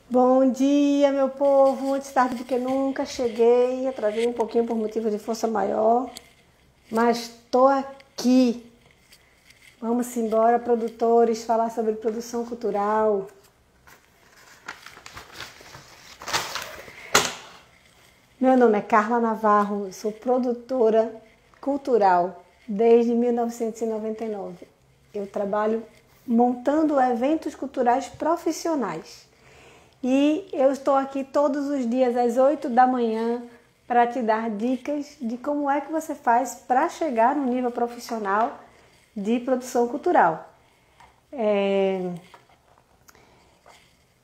Bom dia, meu povo. Antes tarde do que nunca, cheguei, atrasei um pouquinho por motivo de força maior, mas tô aqui. Vamos embora, produtores, falar sobre produção cultural. Meu nome é Carla Navarro, sou produtora cultural desde 1999. Eu trabalho montando eventos culturais profissionais. E eu estou aqui todos os dias às 8 da manhã para te dar dicas de como é que você faz para chegar no nível profissional de produção cultural.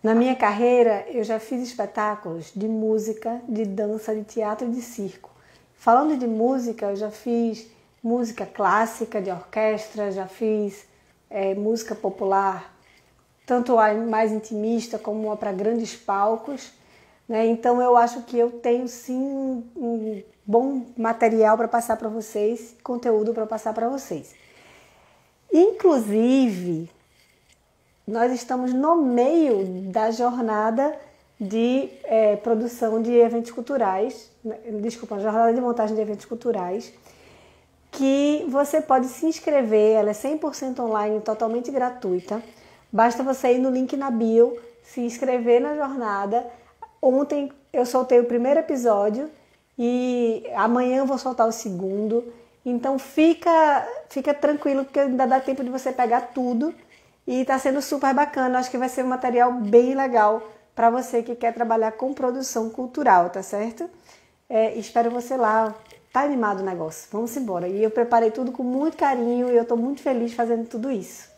Na minha carreira, eu já fiz espetáculos de música, de dança, de teatro e de circo. Falando de música, eu já fiz música clássica, de orquestra, já fiz música popular, tanto a mais intimista como uma para grandes palcos, né? Então eu acho que eu tenho sim um bom material para passar para vocês, conteúdo para passar para vocês. Inclusive, nós estamos no meio da jornada de produção de eventos culturais, jornada de montagem de eventos culturais, que você pode se inscrever, ela é 100% online, totalmente gratuita. Basta você ir no link na bio, se inscrever na jornada. Ontem eu soltei o primeiro episódio e amanhã eu vou soltar o segundo. Então fica tranquilo, porque ainda dá tempo de você pegar tudo e está sendo super bacana. Acho que vai ser um material bem legal para você que quer trabalhar com produção cultural, tá certo? Espero você lá. Tá animado o negócio? Vamos embora. E eu preparei tudo com muito carinho e eu estou muito feliz fazendo tudo isso.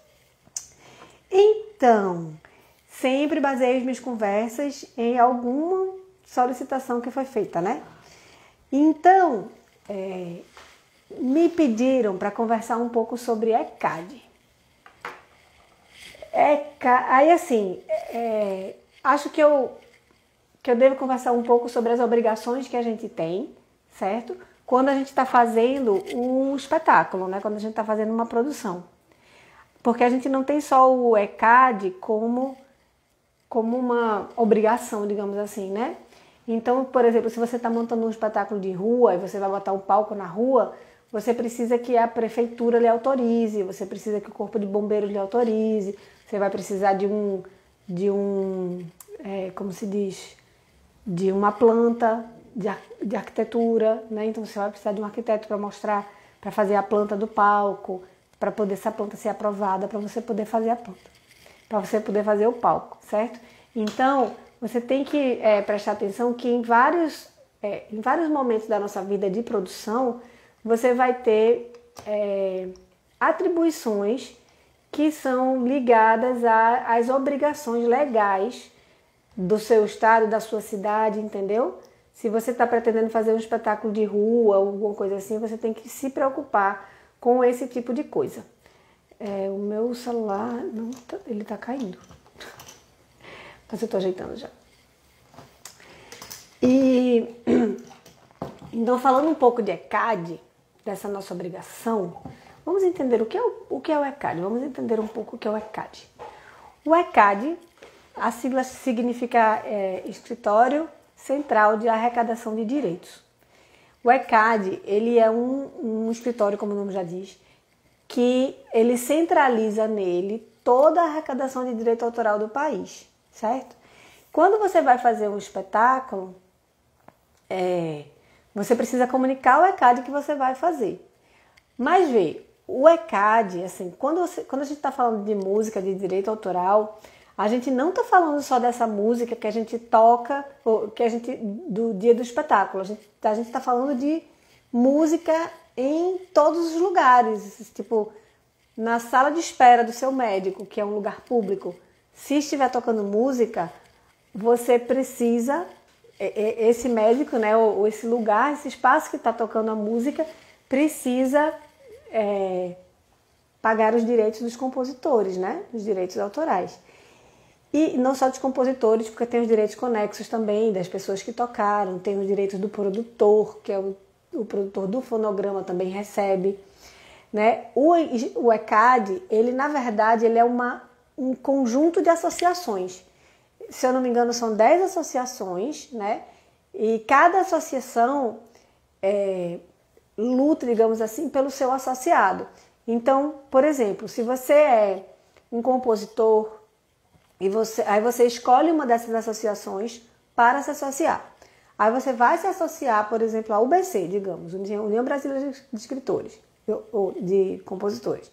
Então, sempre baseei as minhas conversas em alguma solicitação que foi feita, né? Então, me pediram para conversar um pouco sobre ECAD. Aí assim, acho que eu devo conversar um pouco sobre as obrigações que a gente tem, certo? Quando a gente está fazendo um espetáculo, né? Quando a gente está fazendo uma produção. Porque a gente não tem só o ECAD como uma obrigação, digamos assim, né? Então, por exemplo, se você está montando um espetáculo de rua e você vai botar um palco na rua, você precisa que a prefeitura lhe autorize, você precisa que o corpo de bombeiros lhe autorize, você vai precisar como se diz, de uma planta de arquitetura, né? Então você vai precisar de um arquiteto para mostrar, para fazer a planta do palco, para poder essa planta ser aprovada, para você poder fazer a planta, para você poder fazer o palco, certo? Então, você tem que prestar atenção que em vários momentos da nossa vida de produção, você vai ter atribuições que são ligadas às obrigações legais do seu estado, da sua cidade, entendeu? Se você está pretendendo fazer um espetáculo de rua ou alguma coisa assim, você tem que se preocupar com esse tipo de coisa. O meu celular, ele está caindo. Mas eu estou ajeitando já. Então, falando um pouco de ECAD, dessa nossa obrigação, vamos entender o que é o ECAD. Vamos entender um pouco o que é o ECAD. O ECAD, a sigla significa Escritório Central de Arrecadação de Direitos. O ECAD, ele é um escritório, como o nome já diz, que ele centraliza nele toda a arrecadação de direito autoral do país, certo? Quando você vai fazer um espetáculo, você precisa comunicar o ECAD que você vai fazer. Mas o ECAD, assim, quando a gente está falando de música, de direito autoral, a gente não está falando só dessa música que a gente toca, do dia do espetáculo. A gente está falando de música em todos os lugares, tipo na sala de espera do seu médico, que é um lugar público. Se estiver tocando música, você precisa, esse médico, né, ou esse lugar, esse espaço que está tocando a música, precisa pagar os direitos dos compositores, né, os direitos autorais. E não só dos compositores, porque tem os direitos conexos também, das pessoas que tocaram, tem os direitos do produtor, que é o produtor do fonograma também recebe, né? O ECAD, ele na verdade, ele é um conjunto de associações. se eu não me engano, são 10 associações, né? E cada associação luta, digamos assim, pelo seu associado. Então, por exemplo, se você é um compositor e aí você escolhe uma dessas associações para se associar. Aí você vai se associar, por exemplo, à UBC, digamos, União Brasileira de Escritores ou de Compositores.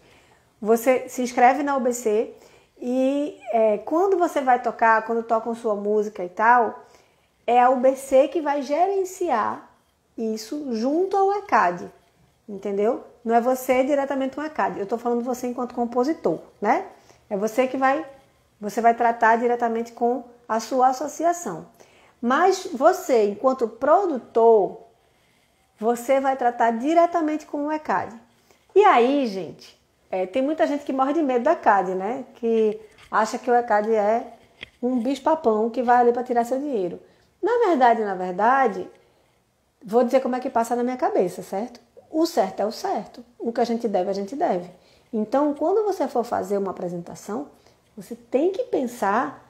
Você se inscreve na UBC e quando você vai tocar, quando tocam sua música e tal, é a UBC que vai gerenciar isso junto ao ECAD, entendeu? Não é você diretamente com o ECAD, eu estou falando você enquanto compositor, né? É você que você vai tratar diretamente com a sua associação. Mas você, enquanto produtor, você vai tratar diretamente com o ECAD. E aí, gente, tem muita gente que morre de medo do ECAD, né? Que acha que o ECAD é um bicho-papão que vai ali para tirar seu dinheiro. Na verdade, vou dizer como é que passa na minha cabeça, certo? O certo é o certo. O que a gente deve. Então, quando você for fazer uma apresentação, você tem que pensar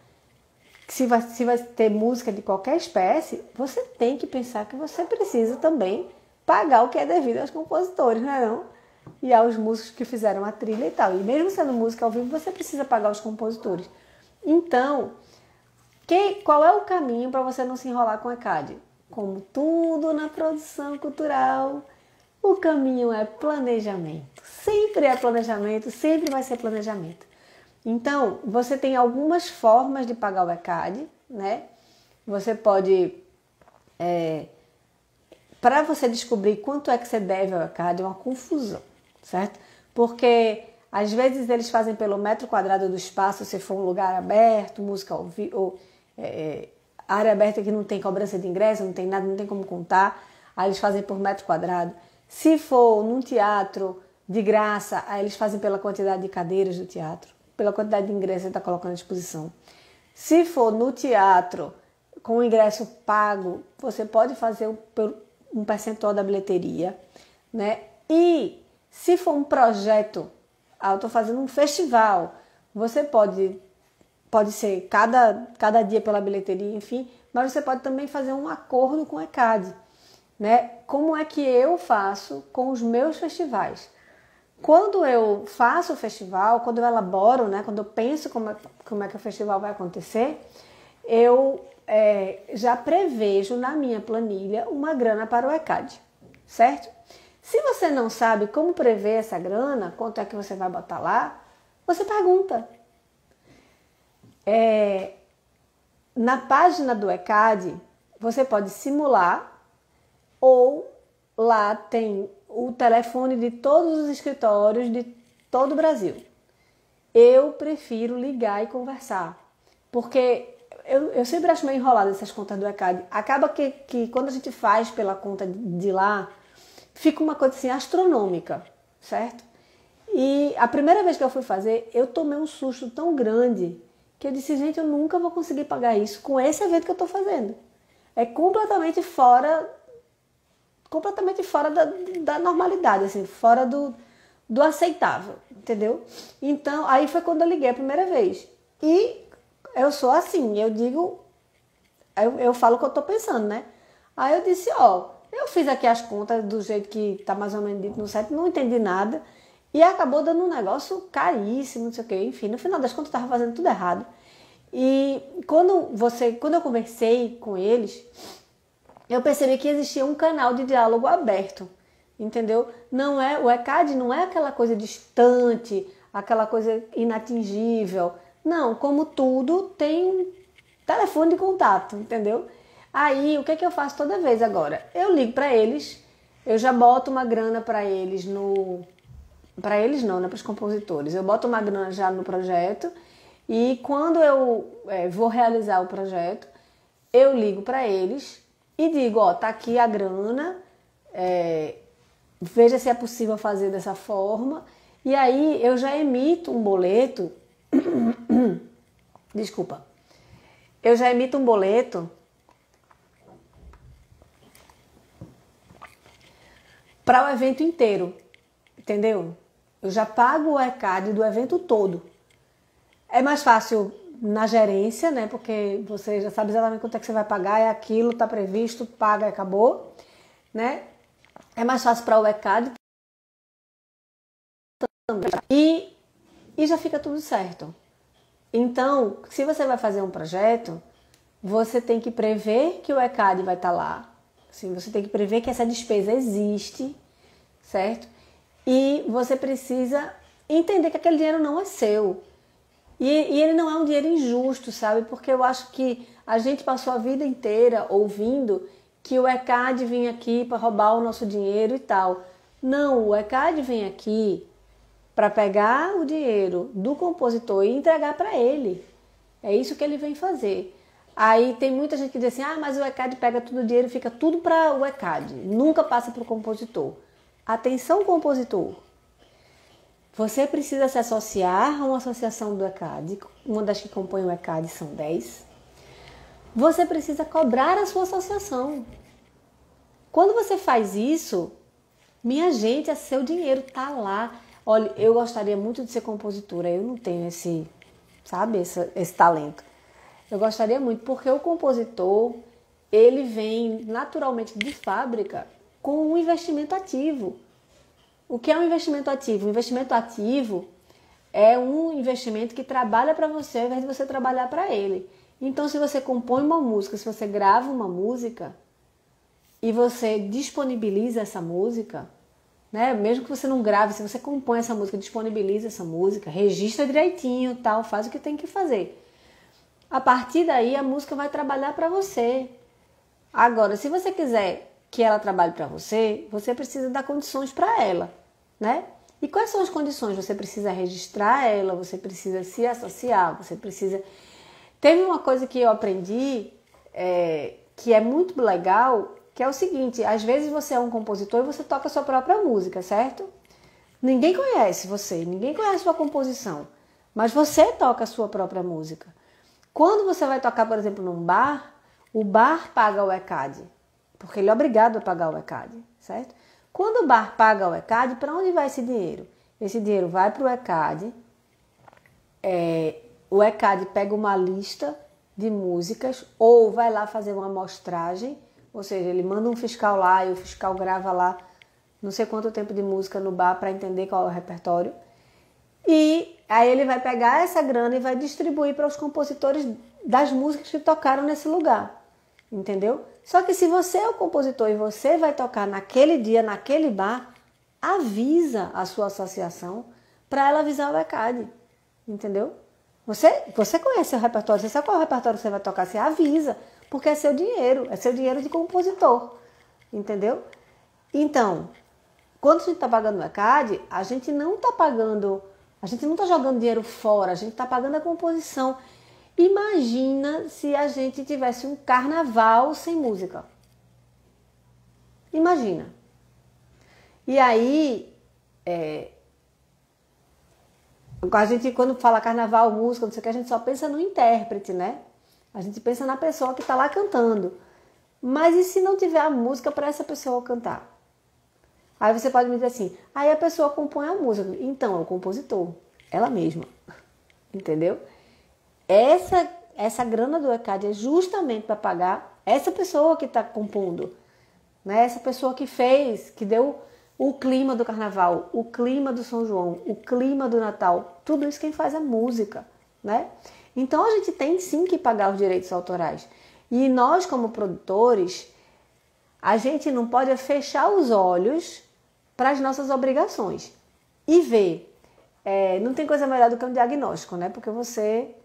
que se vai ter música de qualquer espécie, você tem que pensar que você precisa também pagar o que é devido aos compositores, não é não? E aos músicos que fizeram a trilha e tal. E mesmo sendo música ao vivo, você precisa pagar os compositores. Então, qual é o caminho para você não se enrolar com a ECAD? Como tudo na produção cultural, o caminho é planejamento. Sempre é planejamento, sempre vai ser planejamento. Então, você tem algumas formas de pagar o ECAD, né? Você pode... para você descobrir quanto é que você deve ao ECAD, é uma confusão, certo? Porque, às vezes, eles fazem pelo metro quadrado do espaço, se for um lugar aberto, música ao vivo, área aberta que não tem cobrança de ingresso, não tem nada, não tem como contar, aí eles fazem por metro quadrado. Se for num teatro de graça, aí eles fazem pela quantidade de cadeiras do teatro, pela quantidade de ingressos que está colocando à disposição. Se for no teatro com o ingresso pago, você pode fazer um percentual da bilheteria, né? E se for um projeto, eu estou fazendo um festival, você pode ser cada dia pela bilheteria, enfim, mas você pode também fazer um acordo com o ECAD, né? Como é que eu faço com os meus festivais? Quando eu faço o festival, quando eu elaboro, né, quando eu penso como é que o festival vai acontecer, eu já prevejo na minha planilha uma grana para o ECAD, certo? Se você não sabe como prever essa grana, quanto é que você vai botar lá, você pergunta. Na página do ECAD, você pode simular ou lá tem o telefone de todos os escritórios de todo o Brasil. Eu prefiro ligar e conversar, porque eu sempre acho meio enrolado essas contas do ECAD. Acaba que quando a gente faz pela conta de lá, fica uma coisa assim astronômica, certo? E a primeira vez que eu fui fazer, eu tomei um susto tão grande que eu disse, gente, eu nunca vou conseguir pagar isso com esse evento que eu estou fazendo. É completamente fora da normalidade, assim, fora do aceitável, entendeu? Então, aí foi quando eu liguei a primeira vez. E eu sou assim, eu digo, eu falo o que eu tô pensando, né? Aí eu disse, eu fiz aqui as contas do jeito que tá mais ou menos dito no site, não entendi nada. E acabou dando um negócio caríssimo, não sei o quê. Enfim, no final das contas eu tava fazendo tudo errado. E quando eu conversei com eles, eu percebi que existia um canal de diálogo aberto, entendeu? O ECAD não é aquela coisa distante, aquela coisa inatingível. Não, como tudo, tem um telefone de contato, entendeu? Aí, o que é que eu faço toda vez agora? Eu ligo para eles, eu já boto uma grana para eles Para eles não, né? Para os compositores. Eu boto uma grana já no projeto e quando eu vou realizar o projeto, eu ligo para eles e digo, tá aqui a grana, veja se é possível fazer dessa forma. E aí eu já emito um boleto, desculpa, eu já emito um boleto para o evento inteiro, entendeu? Eu já pago o ECAD do evento todo. É mais fácil na gerência, né? Porque você já sabe exatamente quanto é que você vai pagar, é aquilo, está previsto, paga e acabou, né? É mais fácil para o ECAD e já fica tudo certo. Então, se você vai fazer um projeto, você tem que prever que o ECAD vai estar lá. Assim, você tem que prever que essa despesa existe, certo? E você precisa entender que aquele dinheiro não é seu. E ele não é um dinheiro injusto, sabe? Porque eu acho que a gente passou a vida inteira ouvindo que o ECAD vinha aqui para roubar o nosso dinheiro e tal. Não, o ECAD vem aqui para pegar o dinheiro do compositor e entregar para ele. É isso que ele vem fazer. Aí tem muita gente que diz assim, mas o ECAD pega todo o dinheiro e fica tudo para o ECAD, nunca passa para o compositor. Atenção, compositor. Você precisa se associar a uma associação do ECAD, uma das que compõe o ECAD são 10. Você precisa cobrar a sua associação. Quando você faz isso, minha gente, é seu dinheiro, tá lá. Olha, eu gostaria muito de ser compositora, eu não tenho esse talento. Eu gostaria muito, porque o compositor, ele vem naturalmente de fábrica com um investimento ativo. O que é um investimento ativo? O investimento ativo é um investimento que trabalha para você ao invés de você trabalhar para ele. Então, se você compõe uma música, se você grava uma música e você disponibiliza essa música, né? Mesmo que você não grave, se você compõe essa música, disponibiliza essa música, registra direitinho, tal, faz o que tem que fazer. A partir daí, a música vai trabalhar para você. Agora, se você quiser que ela trabalhe para você, você precisa dar condições para ela, né? E quais são as condições? Você precisa registrar ela, você precisa se associar, você precisa... Teve uma coisa que eu aprendi, que é muito legal, que é o seguinte, às vezes você é um compositor e você toca a sua própria música, certo? Ninguém conhece você, ninguém conhece a sua composição, mas você toca a sua própria música. Quando você vai tocar, por exemplo, num bar, o bar paga o ECAD, porque ele é obrigado a pagar o ECAD, certo? Quando o bar paga o ECAD, para onde vai esse dinheiro? Esse dinheiro vai para o ECAD, o ECAD pega uma lista de músicas ou vai lá fazer uma amostragem, ou seja, ele manda um fiscal lá e o fiscal grava lá não sei quanto tempo de música no bar para entender qual é o repertório. E aí ele vai pegar essa grana e vai distribuir para os compositores das músicas que tocaram nesse lugar, entendeu? Só que se você é o compositor e você vai tocar naquele dia, naquele bar, avisa a sua associação para ela avisar o ECAD, entendeu? Você conhece o repertório, você sabe qual é o repertório que você vai tocar, você avisa, porque é seu dinheiro de compositor, entendeu? Então, quando a gente está pagando o ECAD, a gente não está jogando dinheiro fora, a gente está pagando a composição. Imagina se a gente tivesse um carnaval sem música. Imagina. E aí, a gente quando fala carnaval, música, não sei o que, a gente só pensa no intérprete, né? A gente pensa na pessoa que está lá cantando. Mas e se não tiver a música para essa pessoa cantar? Aí você pode me dizer assim, aí a pessoa compõe a música. Então, é o compositor, ela mesma. Entendeu? Essa grana do ECAD é justamente para pagar essa pessoa que está compondo. Né? Essa pessoa que deu o clima do carnaval, o clima do São João, o clima do Natal. Tudo isso quem faz é música. Né? Então, a gente tem sim que pagar os direitos autorais. E nós, como produtores, a gente não pode fechar os olhos para as nossas obrigações e ver. Não tem coisa melhor do que um diagnóstico, né? Porque você,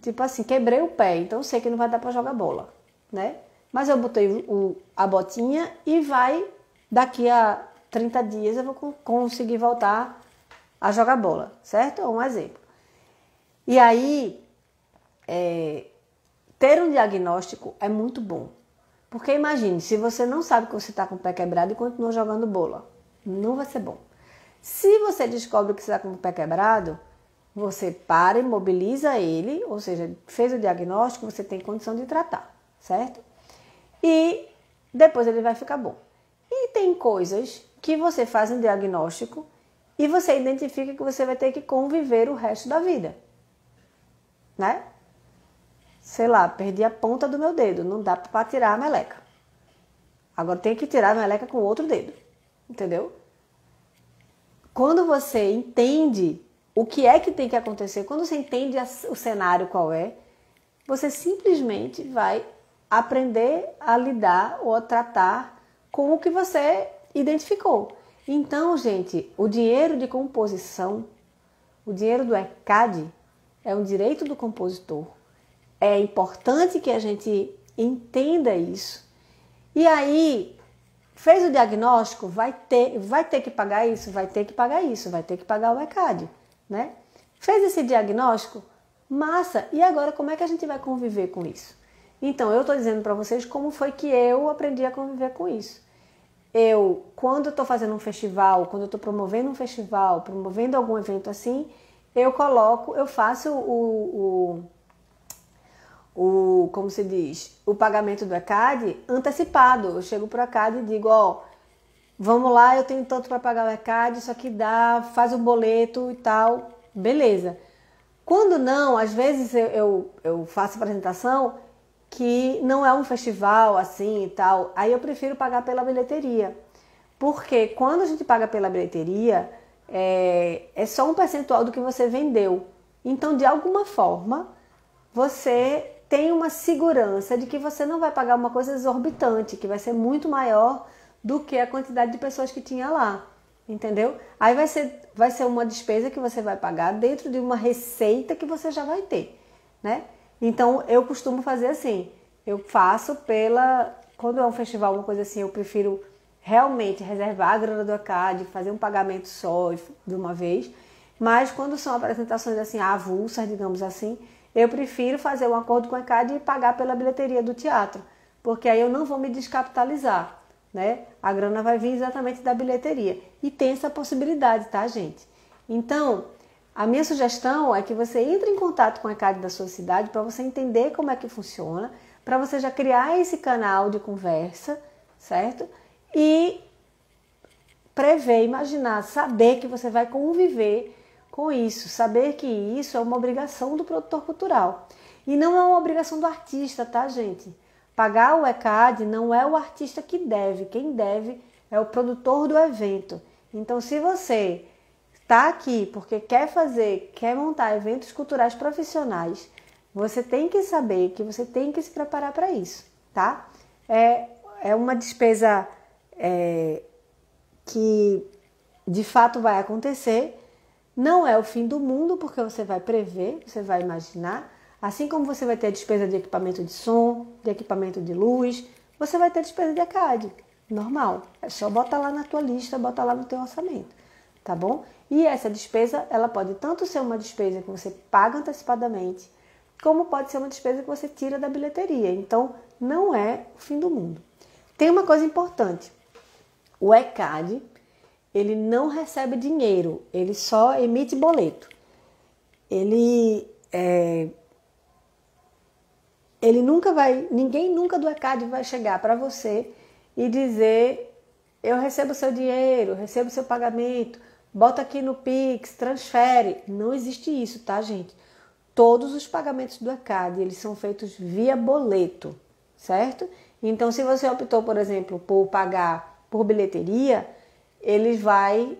tipo assim, quebrei o pé, então eu sei que não vai dar para jogar bola, né? Mas eu botei a botinha e daqui a 30 dias eu vou conseguir voltar a jogar bola, certo? Um exemplo. E aí, ter um diagnóstico é muito bom. Porque imagine, se você não sabe que você está com o pé quebrado e continua jogando bola, não vai ser bom. Se você descobre que você está com o pé quebrado, você para, imobiliza ele, ou seja, fez o diagnóstico, você tem condição de tratar, certo? E depois ele vai ficar bom. E tem coisas que você faz um diagnóstico e você identifica que você vai ter que conviver o resto da vida, né? sei lá, perdi a ponta do meu dedo, não dá para tirar a meleca. Agora tem que tirar a meleca com outro dedo, entendeu? Quando você entende o que é que tem que acontecer, quando você entende o cenário qual é, você simplesmente vai aprender a lidar ou a tratar com o que você identificou. Então, gente, o dinheiro de composição, o dinheiro do ECAD é um direito do compositor. É importante que a gente entenda isso. E aí, fez o diagnóstico, vai ter que pagar isso, vai ter que pagar isso, vai ter que pagar o ECAD, né? Fez esse diagnóstico, massa. E agora, como é que a gente vai conviver com isso? Então, eu estou dizendo para vocês como foi que eu aprendi a conviver com isso. Quando eu estou fazendo um festival, quando eu estou promovendo um festival, promovendo algum evento assim, eu faço como se diz, o pagamento do ECAD antecipado. Eu chego para o ECAD e digo, vamos lá, eu tenho tanto para pagar o ECAD, isso aqui dá, faz um boleto e tal, beleza. Quando não, às vezes eu faço apresentação que não é um festival assim e tal, aí eu prefiro pagar pela bilheteria. Porque quando a gente paga pela bilheteria, é só um percentual do que você vendeu. Então, de alguma forma, você tem uma segurança de que você não vai pagar uma coisa exorbitante, que vai ser muito maior do que a quantidade de pessoas que tinha lá, entendeu? Aí vai ser uma despesa que você vai pagar dentro de uma receita que você já vai ter, né? Então, eu costumo fazer assim, eu faço quando é um festival, uma coisa assim, eu prefiro realmente reservar a grana do ECAD, fazer um pagamento só de uma vez, mas quando são apresentações assim, avulsas, digamos assim, eu prefiro fazer um acordo com o ECAD e pagar pela bilheteria do teatro, porque aí eu não vou me descapitalizar, né? A grana vai vir exatamente da bilheteria. E tem essa possibilidade, tá, gente? Então, a minha sugestão é que você entre em contato com o ECAD da sua cidade para você entender como é que funciona, para você já criar esse canal de conversa, certo? E prever, imaginar, saber que você vai conviver com isso, saber que isso é uma obrigação do produtor cultural. E não é uma obrigação do artista, tá, gente? Pagar o ECAD não é o artista que deve, quem deve é o produtor do evento. Então, se você está aqui porque quer montar eventos culturais profissionais, você tem que saber que você tem que se preparar para isso, tá? É uma despesa que de fato vai acontecer. Não é o fim do mundo, porque você vai prever, você vai imaginar. Assim como você vai ter a despesa de equipamento de som, de equipamento de luz, você vai ter despesa de ECAD, normal. É só botar lá na tua lista, botar lá no teu orçamento, tá bom? E essa despesa, ela pode tanto ser uma despesa que você paga antecipadamente, como pode ser uma despesa que você tira da bilheteria. Então, não é o fim do mundo. Tem uma coisa importante. O ECAD, ele não recebe dinheiro, ele só emite boleto. Ninguém nunca do ECAD vai chegar para você e dizer, eu recebo seu dinheiro, recebo seu pagamento, bota aqui no Pix, transfere. Não existe isso, tá, gente? Todos os pagamentos do ECAD, eles são feitos via boleto, certo? Então, se você optou, por exemplo, por pagar por bilheteria, ele vai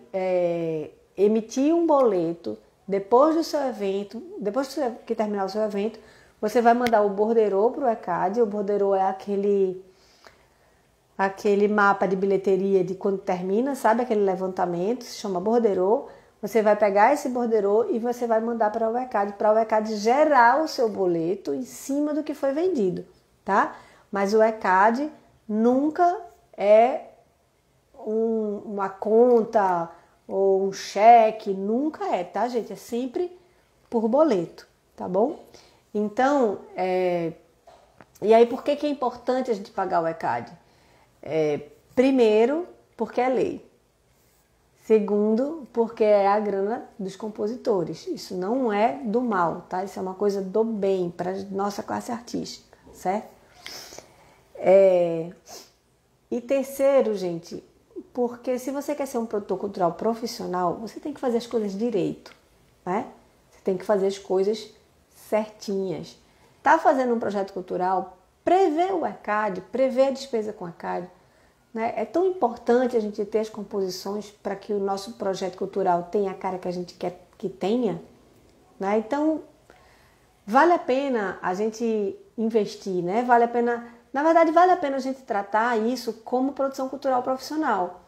emitir um boleto depois do seu evento, depois que terminar o seu evento, você vai mandar o borderô para o ECAD. O borderô é aquele mapa de bilheteria de quando termina, sabe? Aquele levantamento, se chama borderô. Você vai pegar esse borderô e você vai mandar para o ECAD gerar o seu boleto em cima do que foi vendido, tá? Mas o ECAD nunca é uma conta ou um cheque, nunca é, tá, gente? É sempre por boleto, tá bom? Então, e aí por que é importante a gente pagar o ECAD? Primeiro, porque é lei. Segundo, porque é a grana dos compositores. Isso não é do mal, tá? Isso é uma coisa do bem para a nossa classe artística, certo? E terceiro, gente, porque se você quer ser um produtor cultural profissional, você tem que fazer as coisas direito, né? Você tem que fazer as coisas certinhas. está fazendo um projeto cultural, prevê o ECAD, prevê a despesa com o ECAD. Né? É tão importante a gente ter as composições para que o nosso projeto cultural tenha a cara que a gente quer que tenha. Né? Então, vale a pena a gente investir, né? Vale a pena, na verdade, vale a pena a gente tratar isso como produção cultural profissional.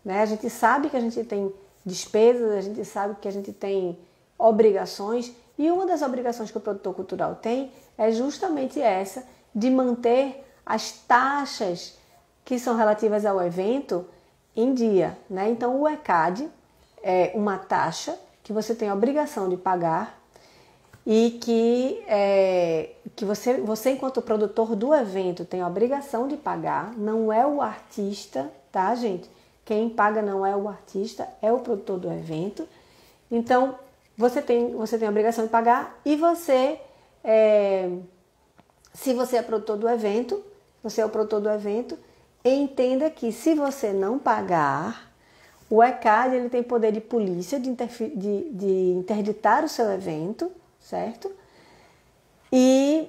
Né? A gente sabe que a gente tem despesas, a gente sabe que a gente tem obrigações, e uma das obrigações que o produtor cultural tem é justamente essa, de manter as taxas que são relativas ao evento em dia. Né? Então, o ECAD é uma taxa que você tem a obrigação de pagar e que você, enquanto produtor do evento, tem a obrigação de pagar, não é o artista, tá, gente? Quem paga não é o artista, é o produtor do evento. Então, você tem a obrigação de pagar e se você é produtor do evento, você é o produtor do evento, entenda que se você não pagar, o ECAD ele tem poder de polícia de interditar o seu evento, certo? E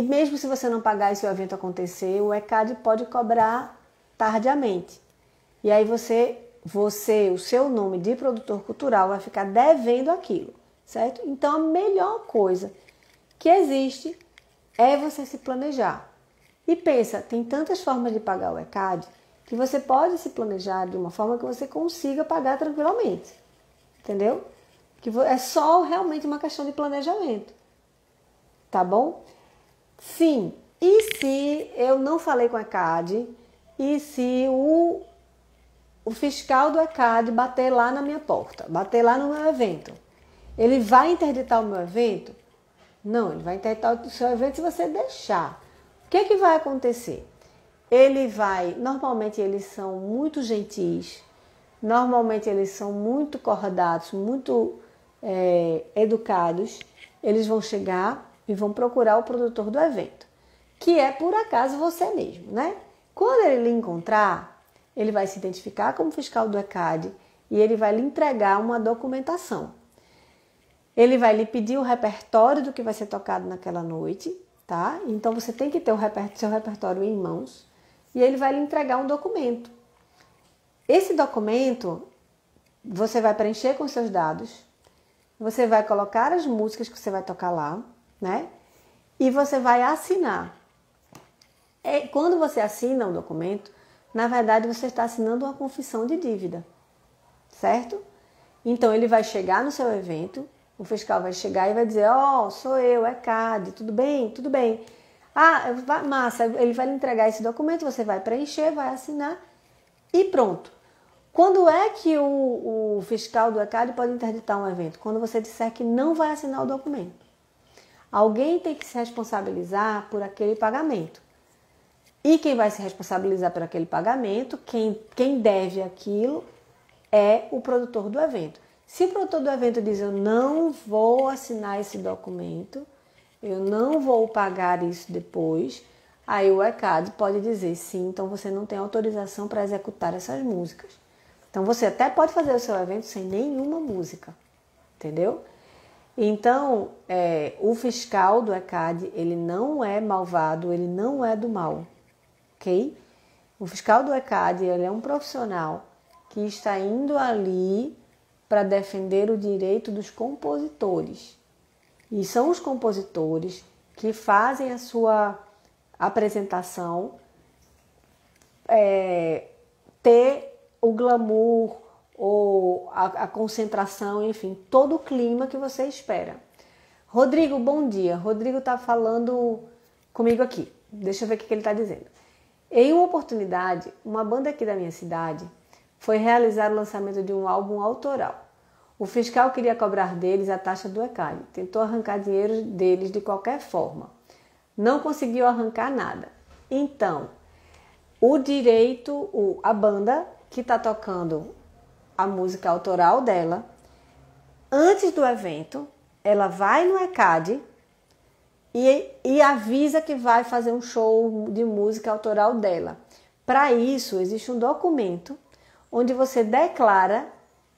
mesmo se você não pagar e se o evento acontecer, o ECAD pode cobrar tardiamente. E aí o seu nome de produtor cultural vai ficar devendo aquilo, certo? Então a melhor coisa que existe é você se planejar. E pensa, tem tantas formas de pagar o ECAD que você pode se planejar de uma forma que você consiga pagar tranquilamente. Entendeu? Que é só realmente uma questão de planejamento. Tá bom? Sim. E se eu não falei com o ECAD e se o fiscal do ECAD bater lá na minha porta, bater lá no meu evento, ele vai interditar o meu evento? Não, ele vai interditar o seu evento se você deixar. O que vai acontecer? Normalmente eles são muito gentis, normalmente eles são muito cordatos, muito educados. Eles vão chegar e vão procurar o produtor do evento, que é por acaso você mesmo, né? Quando ele lhe encontrar, ele vai se identificar como fiscal do ECAD e ele vai lhe entregar uma documentação. Ele vai lhe pedir o repertório do que vai ser tocado naquela noite, tá? Então você tem que ter seu repertório em mãos e ele vai lhe entregar um documento. Esse documento você vai preencher com seus dados, você vai colocar as músicas que você vai tocar lá, né? E você vai assinar. Quando você assina um documento, na verdade você está assinando uma confissão de dívida, certo? Então ele vai chegar no seu evento, o fiscal vai chegar e vai dizer: ó, sou eu, ECAD, tudo bem? Tudo bem. Ah, massa, ele vai lhe entregar esse documento, você vai preencher, vai assinar e pronto. Quando é que o fiscal do ECAD pode interditar um evento? Quando você disser que não vai assinar o documento. Alguém tem que se responsabilizar por aquele pagamento. E quem vai se responsabilizar por aquele pagamento, quem deve aquilo, é o produtor do evento. Se o produtor do evento diz: eu não vou assinar esse documento, eu não vou pagar isso depois, aí o ECAD pode dizer: sim, então você não tem autorização para executar essas músicas. Então você até pode fazer o seu evento sem nenhuma música, entendeu? Então, o fiscal do ECAD, ele não é malvado, ele não é do mal, ok? O fiscal do ECAD, ele é um profissional que está indo ali para defender o direito dos compositores. E são os compositores que fazem a sua apresentação ter o glamour, ou a concentração, enfim, todo o clima que você espera. Rodrigo, bom dia. Rodrigo está falando comigo aqui. Deixa eu ver o que ele está dizendo. Em uma oportunidade, uma banda aqui da minha cidade foi realizar o lançamento de um álbum autoral. O fiscal queria cobrar deles a taxa do ECAD. Tentou arrancar dinheiro deles de qualquer forma. Não conseguiu arrancar nada. Então, a banda que está tocando a música autoral dela, antes do evento, ela vai no ECAD e avisa que vai fazer um show de música autoral dela. Para isso, existe um documento onde você declara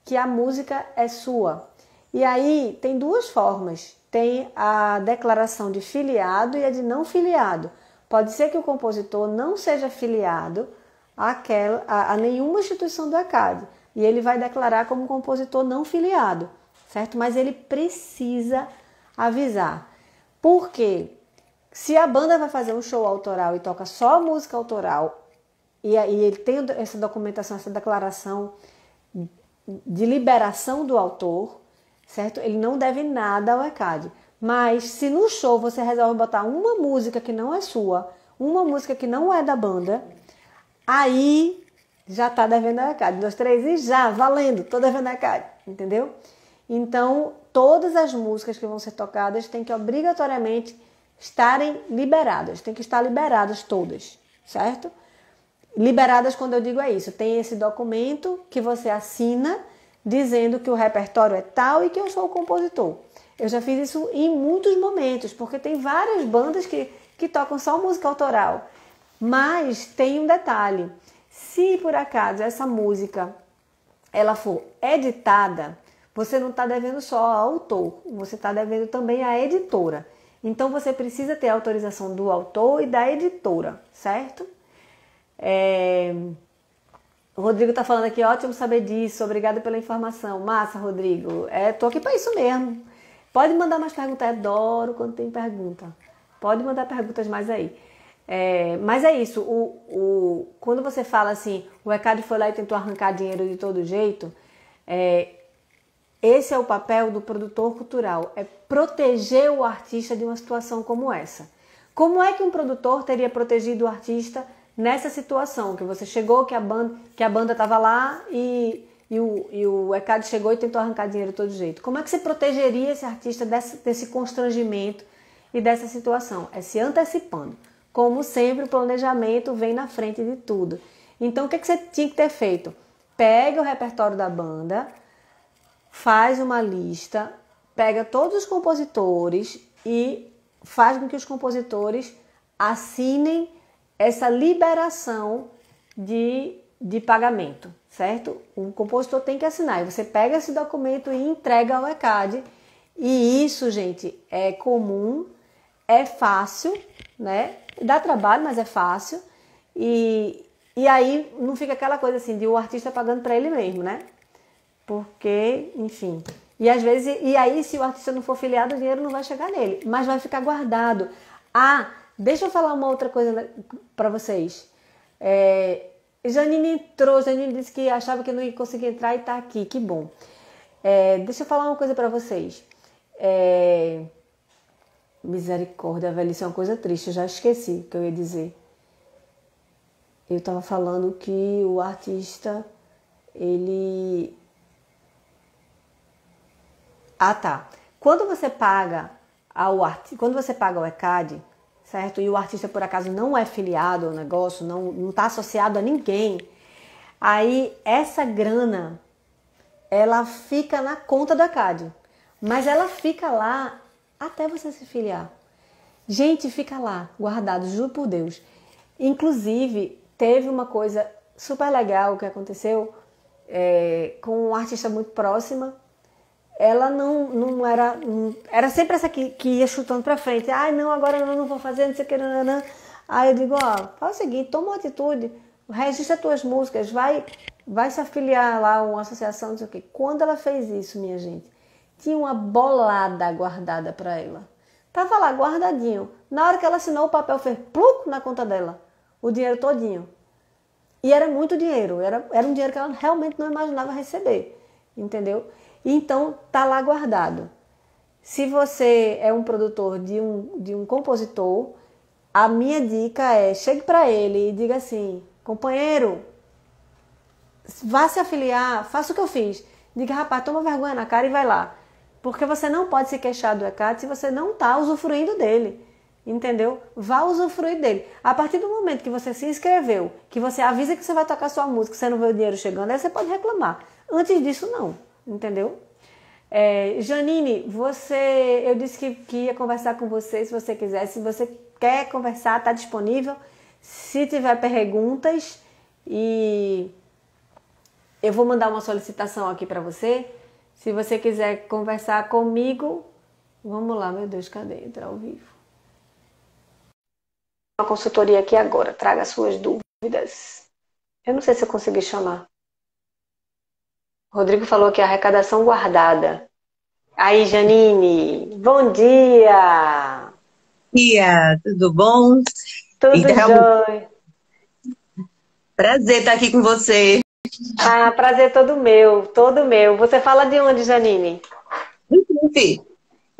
que a música é sua. E aí tem duas formas tem a declaração de filiado e a de não filiado. Pode ser que o compositor não seja filiado a nenhuma instituição do ECAD e ele vai declarar como compositor não filiado, certo? Mas ele precisa avisar. Por quê? Se a banda vai fazer um show autoral e toca só música autoral e ele tem essa documentação, essa declaração de liberação do autor, certo? Ele não deve nada ao ECAD. Mas se no show você resolve botar uma música que não é sua, uma música que não é da banda, aí já está devendo ao ECAD. 1, 2, 3 e já, valendo, estou devendo ao ECAD, entendeu? Então, todas as músicas que vão ser tocadas têm que obrigatoriamente estarem liberadas, tem que estar liberadas todas, certo? Liberadas, quando eu digo é isso, tem esse documento que você assina dizendo que o repertório é tal e que eu sou o compositor. Eu já fiz isso em muitos momentos, porque tem várias bandas que tocam só música autoral. Mas tem um detalhe, se por acaso essa música ela for editada, você não está devendo só ao autor, você está devendo também à editora. Então você precisa ter a autorização do autor e da editora, certo? O Rodrigo está falando aqui, ótimo saber disso, obrigada pela informação. Massa, Rodrigo. Tô aqui para isso mesmo. Pode mandar mais perguntas, adoro quando tem pergunta. Pode mandar perguntas mais aí. Mas é isso, quando você fala assim, o ECAD foi lá e tentou arrancar dinheiro de todo jeito, esse é o papel do produtor cultural, é proteger o artista de uma situação como essa. Como é que um produtor teria protegido o artista nessa situação? Que você chegou, que a banda estava lá e o ECAD chegou e tentou arrancar dinheiro de todo jeito. Como é que você protegeria esse artista desse constrangimento e dessa situação? É se antecipando. Como sempre, o planejamento vem na frente de tudo. Então, o que você tinha que ter feito? Pega o repertório da banda, faz uma lista, pega todos os compositores e faz com que os compositores assinem essa liberação de pagamento, certo? O compositor tem que assinar. E você pega esse documento e entrega ao ECAD. E isso, gente, é comum, é fácil, né? Dá trabalho, mas é fácil. E aí não fica aquela coisa assim de o artista pagando para ele mesmo, né? Porque, enfim. E às vezes, aí se o artista não for filiado, o dinheiro não vai chegar nele, mas vai ficar guardado. Deixa eu falar uma outra coisa para vocês. Janine disse que achava que não ia conseguir entrar e está aqui, que bom. Deixa eu falar uma coisa para vocês. Misericórdia, velho, isso é uma coisa triste, eu já esqueci o que eu ia dizer. Eu estava falando que o artista, ele... tá. Quando você paga ao ECAD, certo? E o artista, por acaso, não é filiado ao negócio, não está associado a ninguém, aí essa grana, ela fica na conta do ECAD. Mas ela fica lá até você se filiar. Gente, fica lá, guardado, juro por Deus. Inclusive, teve uma coisa super legal que aconteceu com uma artista muito próxima. Ela não era... Era sempre essa que ia chutando pra frente. Não, agora eu não vou fazer, não sei o que, não. Aí eu digo, faz o seguinte, toma uma atitude, registra tuas músicas, vai se afiliar lá a uma associação, não sei o que. Quando ela fez isso, minha gente, tinha uma bolada guardada para ela. Tava lá guardadinho. Na hora que ela assinou, o papel fez pluc na conta dela. O dinheiro todinho. E era muito dinheiro. Era um dinheiro que ela realmente não imaginava receber. Entendeu? Então, tá lá guardado. Se você é um produtor de um compositor, a minha dica é, chegue para ele e diga assim, companheiro, vá se afiliar, faça o que eu fiz. Diga, rapaz, toma vergonha na cara e vai lá. Porque você não pode se queixar do ECAD se você não está usufruindo dele. Entendeu? Vá usufruir dele. A partir do momento que você se inscreveu, que você avisa que você vai tocar sua música, você não vê o dinheiro chegando, aí você pode reclamar. Antes disso, não. Entendeu? Janine, eu disse que ia conversar com você se você quiser. Se você quer conversar, está disponível. Se tiver perguntas, e eu vou mandar uma solicitação aqui para você. Se você quiser conversar comigo, Vamos lá, meu Deus, cadê? Entrar ao vivo. Uma consultoria aqui agora, traga suas dúvidas. Eu não sei se eu consegui chamar. O Rodrigo falou que é arrecadação guardada. Aí, Janine, bom dia! Dia, tudo bom? E Tudo realmente jóia? prazer estar aqui com você. Ah, prazer todo meu, todo meu. Você fala de onde, Janine? Enfim,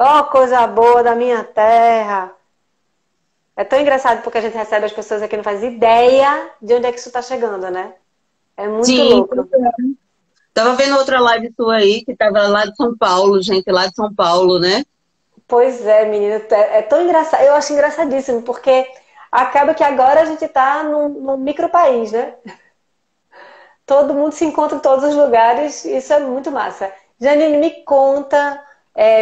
Oh, coisa boa da minha terra. É tão engraçado porque a gente recebe as pessoas aqui, não faz ideia de onde é que isso tá chegando, né? É muito sim, louco. tava vendo outra live sua aí, que tava lá de São Paulo, gente lá de São Paulo, né? Pois é, menina, é tão engraçado. Eu acho engraçadíssimo, porque acaba que agora a gente tá num micro país, né? Todo mundo se encontra em todos os lugares, isso é muito massa. Janine, me conta,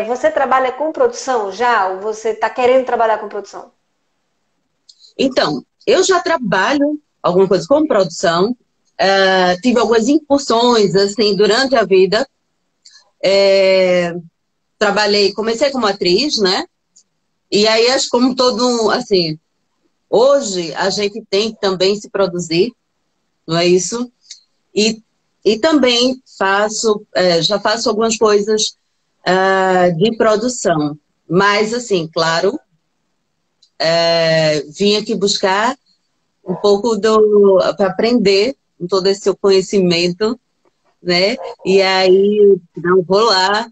você trabalha com produção já? Ou você está querendo trabalhar com produção? Então, eu já trabalho alguma coisa com produção, tive algumas incursões, assim, durante a vida. Trabalhei, comecei como atriz, né? E aí, acho como assim, hoje a gente tem que também se produzir, não é isso? E, e também já faço algumas coisas de produção. Mas, assim, claro, vim aqui buscar um pouco para aprender com todo esse seu conhecimento, né? E aí, não vou lá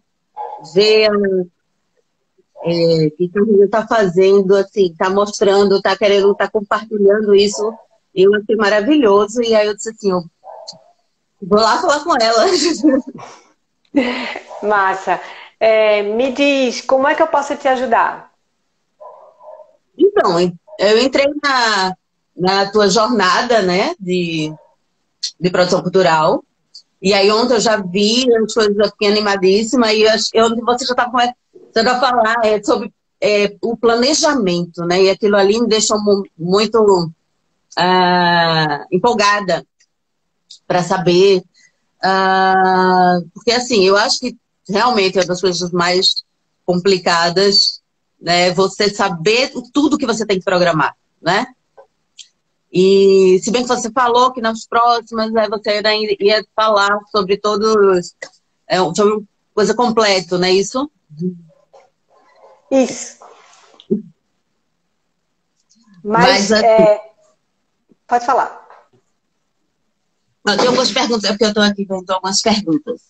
ver o que a gente está fazendo, assim, está mostrando, está querendo, está compartilhando isso. Eu achei maravilhoso. E aí eu disse assim, eu vou lá falar com ela. Massa. Me diz, como é que eu posso te ajudar? Então, eu entrei na tua jornada, né, de produção cultural. E aí ontem eu já vi as coisas, eu fiquei animadíssima. E você já estava começando a falar sobre o planejamento, né? E aquilo ali me deixou muito empolgada para saber. Porque, assim, eu acho que realmente é uma das coisas mais complicadas, né? Você saber tudo que você tem que programar, né? E se bem que você falou que nas próximas você ainda ia falar sobre todos, sobre coisa completa, não é isso? Isso. Mas Mas, assim, pode falar. tem algumas perguntas, é porque eu estou aqui vendo algumas perguntas.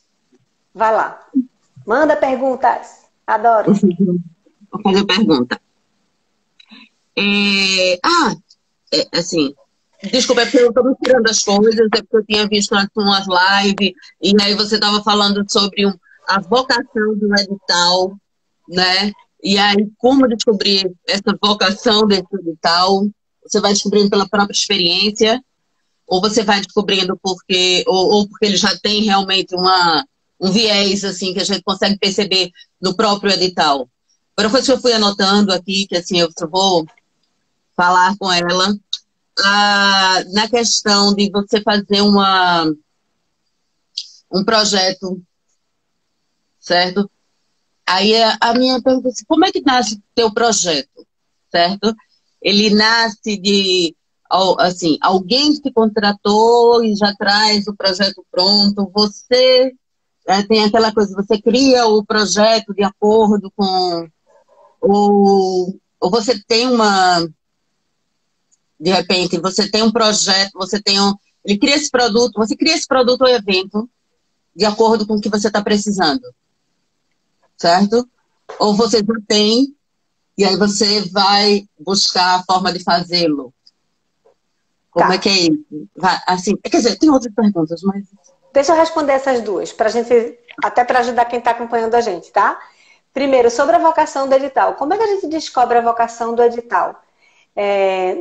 Vai lá. Manda perguntas. Adoro. Vou fazer a pergunta. Assim, desculpa, é porque eu estou misturando as coisas, é porque eu tinha visto antes umas lives, e aí você estava falando sobre a vocação do edital, né? E aí, como descobrir essa vocação desse edital? Você vai descobrindo pela própria experiência, ou você vai descobrindo ou porque ele já tem realmente um viés, assim, que a gente consegue perceber no próprio edital? Agora, coisa que eu fui anotando aqui, que assim, eu só vou falar com ela, na questão de você fazer um projeto, certo? Aí a minha pergunta é assim, como é que nasce o teu projeto, certo? Ele nasce assim, alguém te contratou e já traz o projeto pronto, você tem aquela coisa, você cria o projeto de acordo com, ou você tem de repente, você tem um projeto, ele cria esse produto, você cria esse produto ou evento de acordo com o que você está precisando, certo? Ou você já tem, e aí você vai buscar a forma de fazê-lo. Como é que Tá. é isso? Assim, quer dizer, tem outras perguntas, mas... Deixa eu responder essas duas, pra gente, até para ajudar quem está acompanhando a gente, tá? Primeiro, sobre a vocação do edital. Como é que a gente descobre a vocação do edital?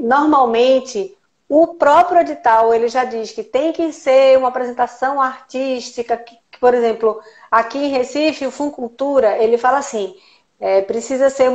Normalmente, o próprio edital, ele já diz que tem que ser uma apresentação artística, por exemplo, aqui em Recife, o Funcultura, ele fala assim, precisa ser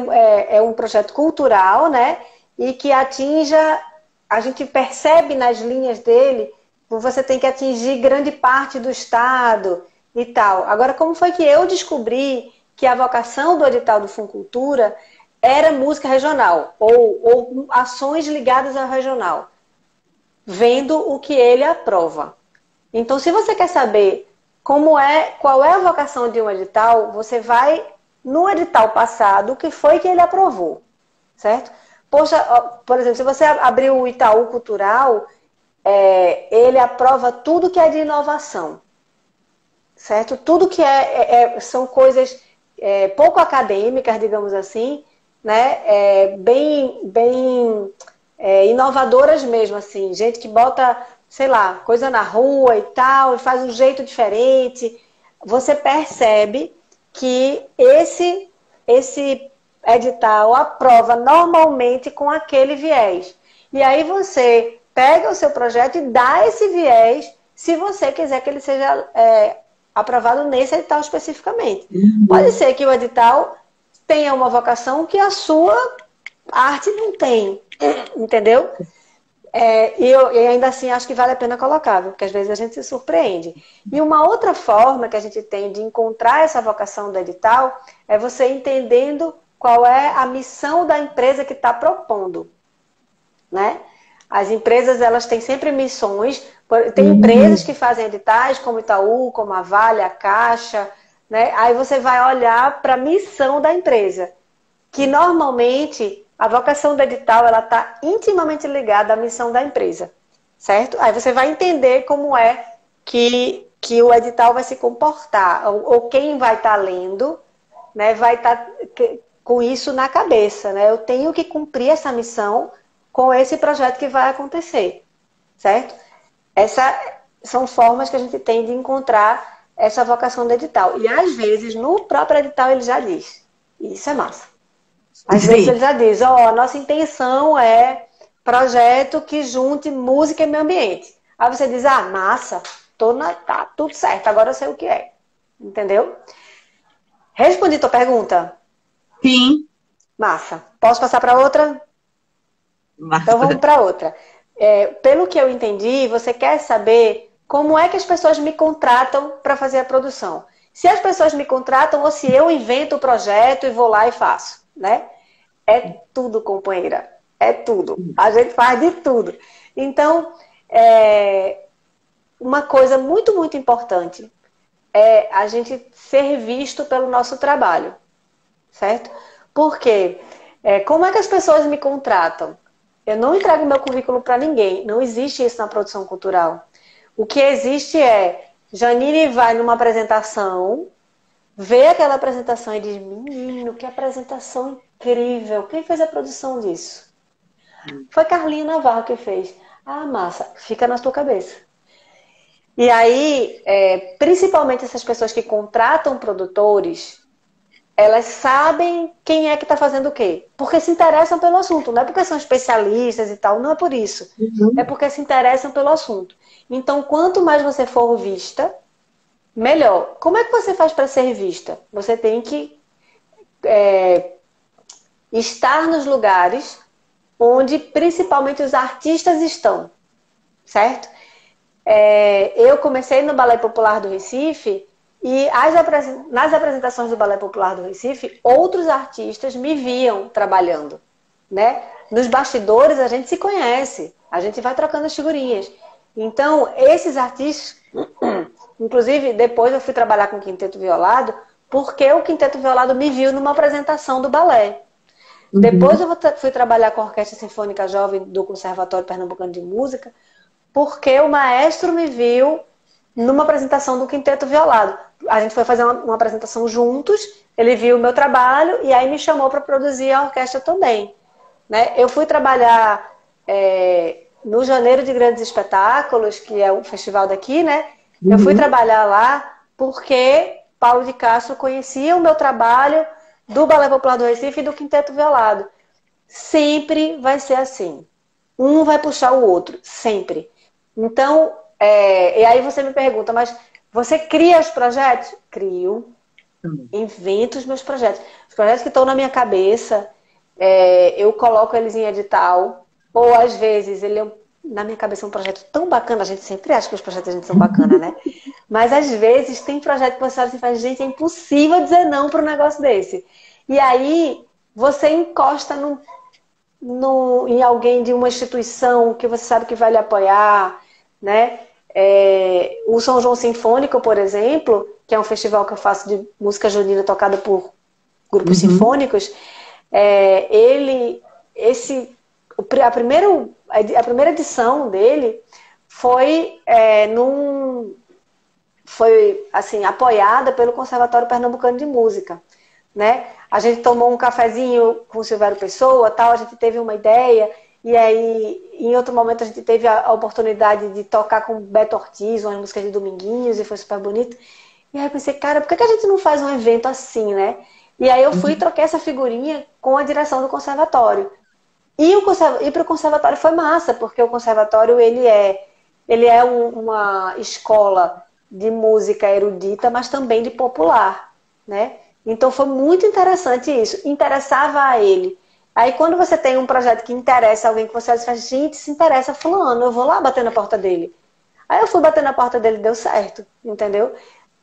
um projeto cultural, né? E que atinja, a gente percebe nas linhas dele, você tem que atingir grande parte do estado e tal. Agora, como foi que eu descobri que a vocação do edital do Funcultura era música regional, ou ações ligadas ao regional, vendo o que ele aprova. Então, se você quer saber qual é a vocação de um edital, você vai no edital passado, o que foi que ele aprovou, certo? Poxa, por exemplo, se você abrir o Itaú Cultural, ele aprova tudo que é de inovação, certo? Tudo que são coisas pouco acadêmicas, digamos assim, né? Bem inovadoras mesmo, assim. Gente que bota, sei lá, coisa na rua e tal, e faz um jeito diferente. Você percebe que esse edital aprova normalmente com aquele viés. E aí você pega o seu projeto e dá esse viés, se você quiser que ele seja aprovado nesse edital especificamente. Pode ser que o edital tenha uma vocação que a sua arte não tem, entendeu? E ainda assim acho que vale a pena colocar, porque às vezes a gente se surpreende. E uma outra forma que a gente tem de encontrar essa vocação do edital é você entendendo qual é a missão da empresa que está propondo, né? As empresas, elas têm sempre missões. Tem empresas que fazem editais, como Itaú, como a Vale, a Caixa, né? Aí você vai olhar para a missão da empresa, que normalmente a vocação do edital ela está intimamente ligada à missão da empresa, certo? Aí você vai entender como é que o edital vai se comportar, ou quem vai estar lendo, né, vai estar com isso na cabeça, né? Eu tenho que cumprir essa missão com esse projeto que vai acontecer, certo? Essas são formas que a gente tem de encontrar essa vocação do edital. E às vezes, no próprio edital, ele já diz. Isso é massa. Às vezes ele já diz, a nossa intenção é projeto que junte música e meio ambiente. Aí você diz, massa, tá tudo certo, agora eu sei o que é. Entendeu? Respondi tua pergunta? Sim. Massa. Posso passar para outra? Massa. Então vamos para outra. Pelo que eu entendi, você quer saber como é que as pessoas me contratam para fazer a produção. Se as pessoas me contratam ou se eu invento o projeto e vou lá e faço, né? É tudo, companheira. É tudo. A gente faz de tudo. Então, uma coisa muito, muito importante é a gente ser visto pelo nosso trabalho, certo? Porque como é que as pessoas me contratam? Eu não entrego meu currículo para ninguém. Não existe isso na produção cultural. O que existe é Janine vai numa apresentação, vê aquela apresentação e diz, menino, que apresentação incrível. Quem fez a produção disso? Foi Carlinha Navarro que fez. Massa, fica na tua cabeça. E aí, principalmente essas pessoas que contratam produtores, elas sabem quem é que está fazendo o quê. Porque se interessam pelo assunto. Não é porque são especialistas e tal, não é por isso. É porque se interessam pelo assunto. Então, quanto mais você for vista, melhor. Como é que você faz para ser vista? Você tem que estar nos lugares onde principalmente os artistas estão, certo? Eu comecei no Balé Popular do Recife e nas apresentações do Balé Popular do Recife, outros artistas me viam trabalhando, né? Nos bastidores a gente se conhece, a gente vai trocando as figurinhas. Então, esses artistas, inclusive depois eu fui trabalhar com o Quinteto Violado, porque o Quinteto Violado me viu numa apresentação do balé. Depois eu fui trabalhar com a Orquestra Sinfônica Jovem do Conservatório Pernambucano de Música, porque o maestro me viu numa apresentação do Quinteto Violado. A gente foi fazer uma apresentação juntos, ele viu o meu trabalho e aí me chamou para produzir a orquestra também, né? Eu fui trabalhar no Janeiro de Grandes Espetáculos, que é um festival daqui, né? Eu fui trabalhar lá porque Paulo de Castro conhecia o meu trabalho do Balé Popular do Recife e do Quinteto Violado. Sempre vai ser assim. Um vai puxar o outro, sempre. Então, e aí você me pergunta, mas você cria os projetos? Crio. Invento os meus projetos. Os projetos que estão na minha cabeça, eu coloco eles em edital. Ou às vezes, na minha cabeça é um projeto tão bacana, a gente sempre acha que os projetos da gente são bacanas, né? Mas às vezes tem projeto que você olha e faz, gente, é impossível dizer não para um negócio desse. E aí você encosta em alguém de uma instituição que você sabe que vai lhe apoiar, né? O São João Sinfônico, por exemplo, que é um festival que eu faço de música junina tocada por grupos sinfônicos, a primeira edição dele foi assim, apoiada pelo Conservatório Pernambucano de Música, né? A gente tomou um cafezinho com o Silvério Pessoa, tal, a gente teve uma ideia, e aí em outro momento a gente teve a oportunidade de tocar com Beto Ortiz, umas músicas de Dominguinhos, e foi super bonito. E aí eu pensei, cara, por que a gente não faz um evento assim, né? E aí eu fui e troquei essa figurinha com a direção do conservatório. E para o conservatório foi massa, porque o conservatório ele é uma escola de música erudita, mas também de popular, né? Então foi muito interessante isso. Interessava a ele. Aí quando você tem um projeto que interessa alguém que você faz, gente, se interessa fulano, eu vou lá bater na porta dele. Aí eu fui bater na porta dele e deu certo, entendeu?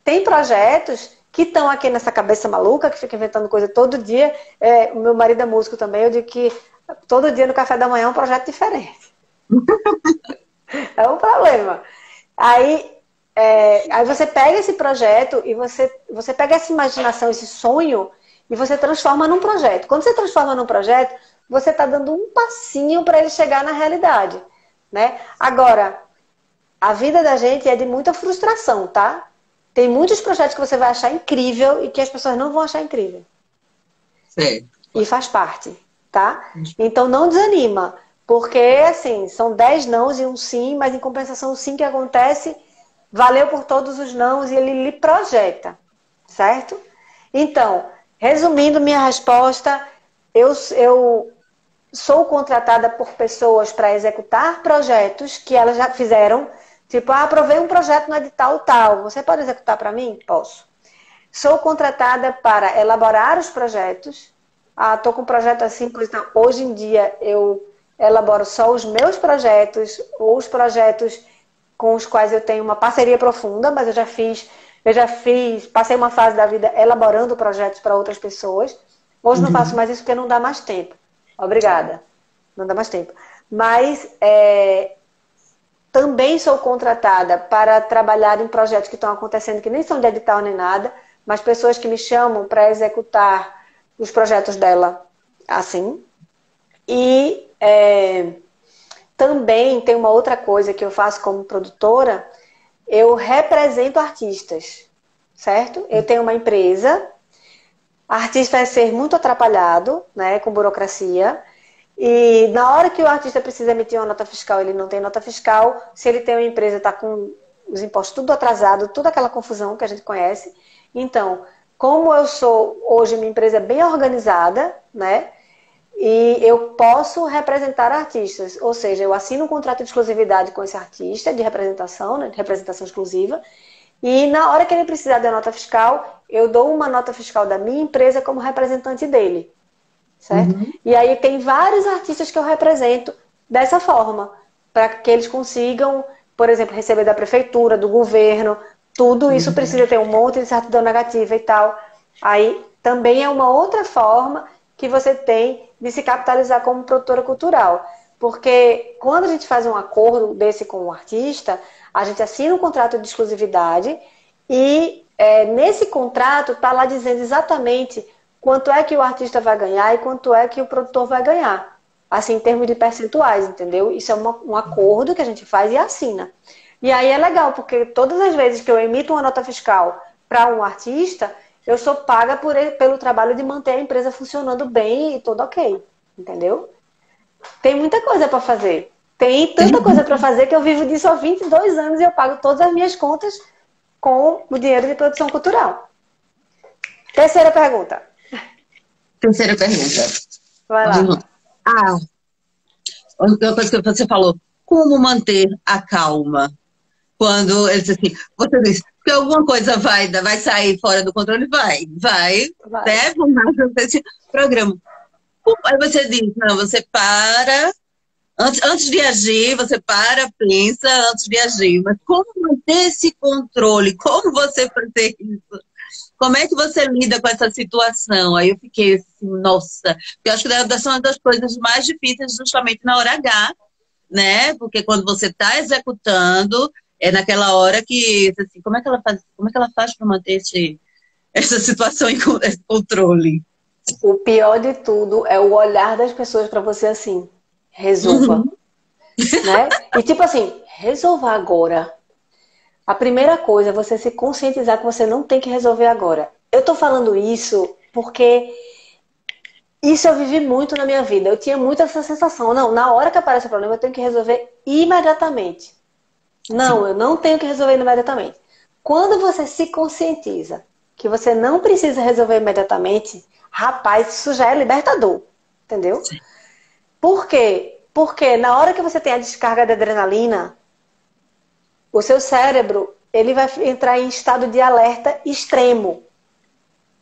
Tem projetos que estão aqui nessa cabeça maluca, que fica inventando coisa todo dia. O meu marido é músico também, eu digo que todo dia no café da manhã é um projeto diferente. É um problema. Aí você pega esse projeto e você pega essa imaginação, esse sonho, e você transforma num projeto. Quando você transforma num projeto, você está dando um passinho para ele chegar na realidade, né? Agora, a vida da gente é de muita frustração, tá? Tem muitos projetos que você vai achar incrível e que as pessoas não vão achar incrível. Sim. E faz parte, tá? Então não desanima, porque assim, são 10 nãos e um sim, mas em compensação o sim que acontece valeu por todos os nãos e ele lhe projeta, certo? Então, resumindo minha resposta, eu sou contratada por pessoas para executar projetos que elas já fizeram. Tipo, aprovei um projeto no edital tal, você pode executar para mim? Posso. Sou contratada para elaborar os projetos. Estou com um projeto assim, pois não, hoje em dia eu elaboro só os meus projetos, ou os projetos com os quais eu tenho uma parceria profunda, mas eu já fiz, passei uma fase da vida elaborando projetos para outras pessoas. Hoje não faço mais isso porque não dá mais tempo. Obrigada. Não dá mais tempo. Mas também sou contratada para trabalhar em projetos que estão acontecendo, que nem são de edital nem nada, mas pessoas que me chamam para executar os projetos dela assim. E também tem uma outra coisa que eu faço como produtora, eu represento artistas, certo? Eu tenho uma empresa, artista é ser muito atrapalhado, né, com burocracia, e na hora que o artista precisa emitir uma nota fiscal, ele não tem nota fiscal. Se ele tem uma empresa, está com os impostos tudo atrasado, toda aquela confusão que a gente conhece. Então, como eu sou hoje minha empresa é bem organizada, né? E eu posso representar artistas, ou seja, eu assino um contrato de exclusividade com esse artista de representação, né, de representação exclusiva, e na hora que ele precisar da nota fiscal, eu dou uma nota fiscal da minha empresa como representante dele, certo? E aí tem vários artistas que eu represento dessa forma, para que eles consigam, por exemplo, receber da prefeitura, do governo, tudo isso precisa ter um monte de certidão negativa e tal. Aí também é uma outra forma que você tem de se capitalizar como produtora cultural. Porque quando a gente faz um acordo desse com o artista, a gente assina um contrato de exclusividade e nesse contrato está lá dizendo exatamente quanto é que o artista vai ganhar e quanto é que o produtor vai ganhar. Assim, em termos de percentuais, entendeu? Isso é um acordo que a gente faz e assina. E aí é legal, porque todas as vezes que eu emito uma nota fiscal para um artista, eu sou paga pelo trabalho de manter a empresa funcionando bem e tudo ok, entendeu? Tem muita coisa para fazer. Tem tanta coisa para fazer que eu vivo disso há 22 anos e eu pago todas as minhas contas com o dinheiro de produção cultural. Terceira pergunta. Terceira pergunta. Vai lá. Outra coisa que você falou, como manter a calma? Quando ele diz assim, você diz que alguma coisa vai sair fora do controle, vai, né? Vamos lá, esse programa. Aí você diz, não, você para, Antes de agir, você para, pensa antes de agir. Mas como manter esse controle? Como você fazer isso? Como é que você lida com essa situação? Aí eu fiquei assim, nossa, porque eu acho que deve ser uma das coisas mais difíceis justamente na hora H, né? Porque quando você está executando, é naquela hora que, assim, como é que ela faz para manter essa situação esse controle? O pior de tudo é o olhar das pessoas para você assim, resolva, Uhum. né? E tipo assim, resolva agora. A primeira coisa é você se conscientizar que você não tem que resolver agora. Eu tô falando isso porque isso eu vivi muito na minha vida. Eu tinha muito essa sensação. Não, na hora que aparece o problema, eu tenho que resolver imediatamente. Não, Sim. eu não tenho que resolver imediatamente. Quando você se conscientiza que você não precisa resolver imediatamente, rapaz, isso já é libertador. Entendeu? Por quê? Porque na hora que você tem a descarga de adrenalina, o seu cérebro ele vai entrar em estado de alerta extremo.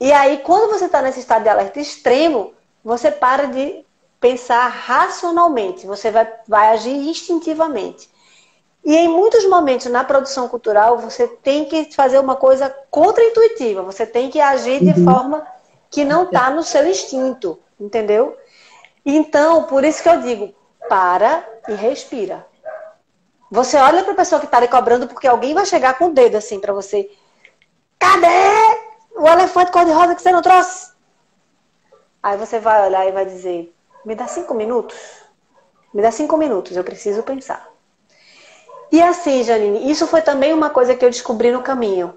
E aí, quando você está nesse estado de alerta extremo, você para de pensar racionalmente, você vai agir instintivamente. E em muitos momentos na produção cultural, você tem que fazer uma coisa contraintuitiva, você tem que agir de Uhum. forma que não está no seu instinto, entendeu? Então, por isso que eu digo, para e respira. Você olha para a pessoa que está lhe cobrando porque alguém vai chegar com o dedo assim para você. Cadê o elefante cor-de-rosa que você não trouxe? Aí você vai olhar e vai dizer, me dá 5 minutos? Me dá 5 minutos, eu preciso pensar. E assim, Janine, isso foi também uma coisa que eu descobri no caminho.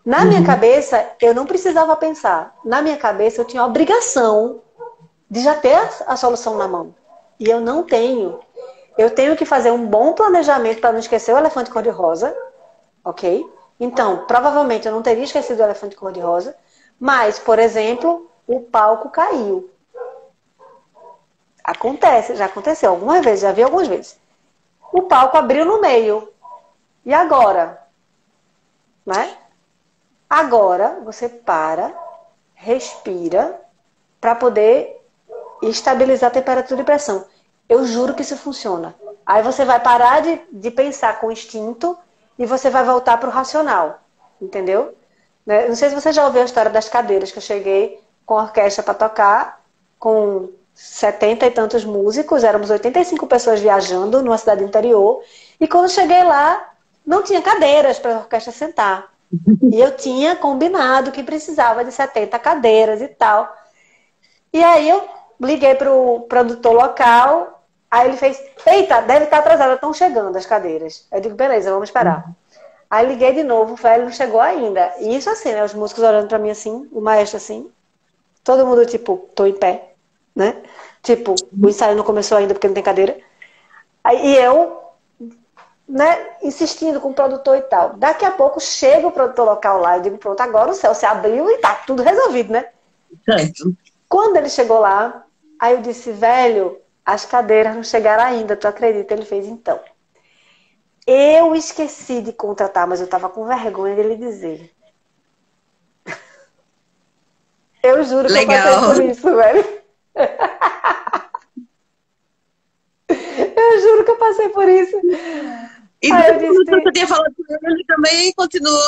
Na minha Uhum. cabeça, eu não precisava pensar. Na minha cabeça, eu tinha a obrigação de já ter a solução na mão. E eu não tenho. Eu tenho que fazer um bom planejamento para não esquecer o elefante cor-de-rosa, ok? Então, provavelmente eu não teria esquecido o elefante cor-de-rosa, mas, por exemplo, o palco caiu. Acontece, já aconteceu algumas vezes, já vi algumas vezes. O palco abriu no meio. E agora? Né? Agora você para, respira, para poder estabilizar a temperatura e pressão. Eu juro que isso funciona. Aí você vai parar de pensar com instinto e você vai voltar para o racional. Entendeu? Né? Não sei se você já ouviu a história das cadeiras, que eu cheguei com a orquestra para tocar, com 70 e tantos músicos, éramos 85 pessoas viajando numa cidade interior, e quando cheguei lá, não tinha cadeiras para a orquestra sentar. E eu tinha combinado que precisava de 70 cadeiras e tal. E aí eu liguei para o produtor local, aí ele fez, eita, deve estar atrasada, estão chegando as cadeiras. Eu digo, beleza, vamos esperar. Aí liguei de novo, o velho não chegou ainda. E isso assim, né? Os músicos olhando pra mim assim, o maestro assim, todo mundo tipo, tô em pé, né? Tipo, o ensaio não começou ainda porque não tem cadeira. Aí, e eu, né, insistindo com o produtor e tal. Daqui a pouco chega o produtor local lá, eu digo, pronto, agora o céu se abriu e tá tudo resolvido, né? Certo. Quando ele chegou lá, aí eu disse, velho, as cadeiras não chegaram ainda, tu acredita? Ele fez, então. Eu esqueci de contratar, mas eu tava com vergonha dele dizer. Eu juro que eu passei por Legal. isso, velho. Eu juro que eu passei por isso. E Aí eu depois que você disse, tinha falado com ele, ele também continuou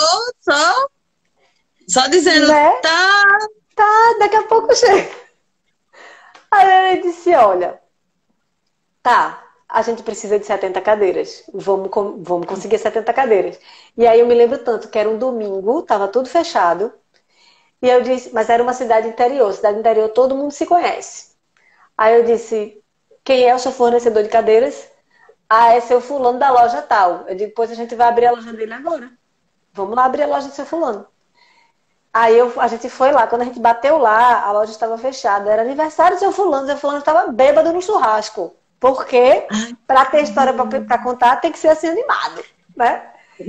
só dizendo, né? tá. Tá, daqui a pouco chega. Aí ele disse, olha, tá, a gente precisa de 70 cadeiras. Vamos conseguir 70 cadeiras. E aí eu me lembro tanto que era um domingo, tava tudo fechado. E eu disse, mas era uma cidade interior todo mundo se conhece. Aí eu disse, quem é o seu fornecedor de cadeiras? Ah, é seu fulano da loja tal. Eu digo, pois a gente vai abrir a loja dele agora. Vamos lá abrir a loja do seu fulano. Aí a gente foi lá, quando a gente bateu lá, a loja estava fechada. Era aniversário do seu fulano estava bêbado no churrasco. Porque, Ai, para ter história para contar, tem que ser assim animado, né?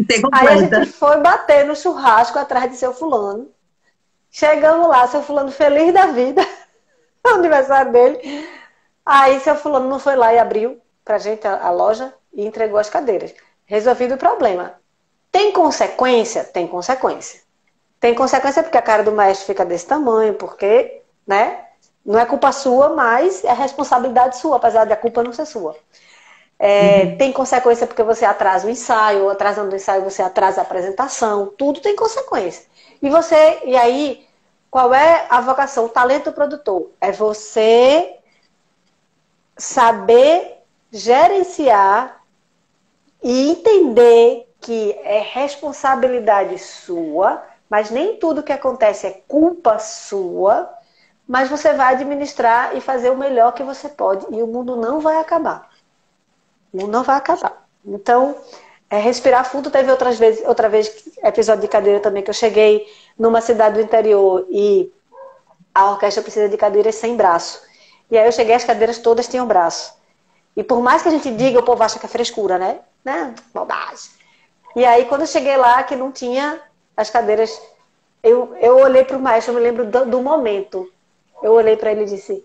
tem Aí a gente completa. foi bater no churrasco atrás de seu fulano. Chegamos lá, seu fulano feliz da vida, no aniversário dele. Aí seu fulano não foi lá e abriu pra gente a loja e entregou as cadeiras. Resolvido o problema. Tem consequência? Tem consequência. Tem consequência porque a cara do maestro fica desse tamanho, porque, né? Não é culpa sua, mas é responsabilidade sua, apesar da culpa não ser sua. Uhum. Tem consequência porque você atrasa o ensaio, ou atrasando o ensaio você atrasa a apresentação, tudo tem consequência. E aí, qual é a vocação? O talento do produtor é você saber gerenciar e entender que é responsabilidade sua, mas nem tudo que acontece é culpa sua, mas você vai administrar e fazer o melhor que você pode e o mundo não vai acabar. O mundo não vai acabar. Então, respirar fundo. Teve outra vez, episódio de cadeira também, que eu cheguei numa cidade do interior e a orquestra precisa de cadeiras sem braço. E aí eu cheguei, as cadeiras todas tinham braço. E por mais que a gente diga, o povo acha que é frescura, né? Bobagem. E aí, quando eu cheguei lá, que não tinha as cadeiras, eu olhei para o maestro, eu me lembro do momento. Eu olhei para ele e disse,